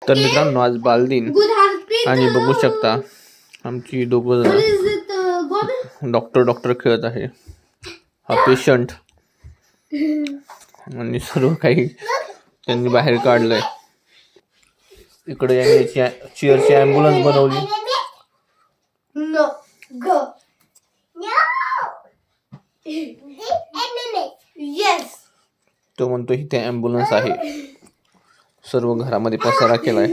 तर मित्रांनो आज बालदिन आणि बघू शकता आमची दोघं डॉक्टर खेळत आहे. हा पेशंट आणि सर्व काही त्यांनी बाहेर काढलंय. इकडे यांनी चेअरची ॲम्ब्युलन्स बनवली. तो म्हणतो ही त्या ॲम्ब्युलन्स आहे. सर्व घरामध्ये पसारा केलाय.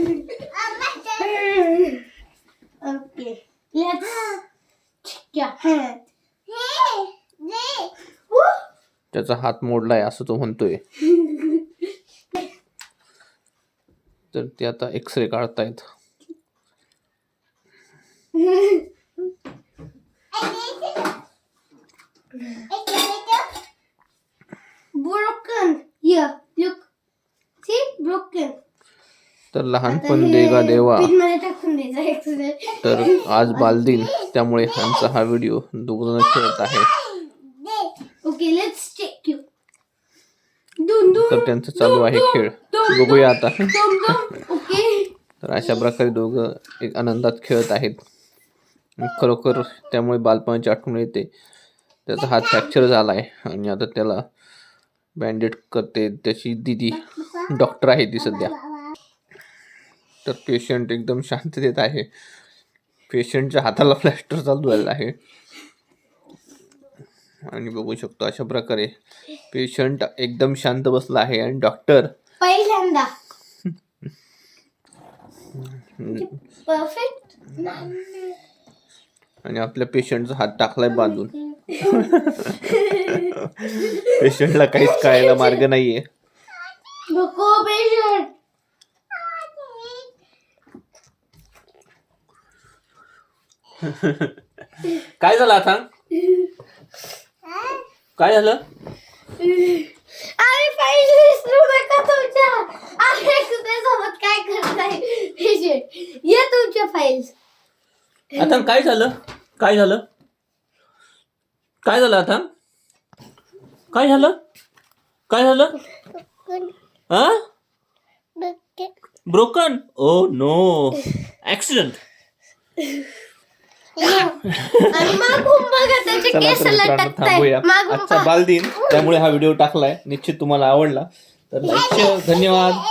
त्याचा हात मोडलाय असं तो म्हणतोय. तर ते आता एक्सरे काढतायत. तर लहानपण देगा देवा. तर आज बालदिन त्यामुळे आमचा हा व्हिडिओ दोघं खेळत आहे. तर त्यांचं चालू आहे खेळ. बघूया आता. तर अशा प्रकारे दोघं एक आनंदात खेळत आहेत. खरोखर त्यामुळे बालपणाची आठवण येते. त्याचा हात फ्रॅक्चर झालाय आणि आता त्याला बँडेज करते त्याची दीदी डॉक्टर आहे ती सध्या. तर पेशंट एकदम शांततेत आहे. पेशंटच्या हाताला प्लॅस्टर चालू झालेला आहे आणि बघू शकतो अशा प्रकारे पेशंट एकदम शांत बसला आहे आणि डॉक्टर पहिल्यांदा परफेक्ट आणि आपल्या पेशंटचा हात टाकलाय बांधून. पेशंटला काहीच कळायला मार्ग नाहीये. काय झालं आता? काय झालं? अरे फाईल विसरू नका तुमच्या. अरे तुझ्यासोबत काय करताय पेशंट? ये तुमच्या फाईल्स. आता काय झालं? काय झालं? काय झालं आता? काय झालं? काय झालं? हा? ब्रोकन? Oh no. ऍक्सिडेंट. थांबूया. आजचा बालदिन त्यामुळे हा व्हिडिओ टाकलाय. निश्चित तुम्हाला आवडला तर लाईक शेअर. धन्यवाद.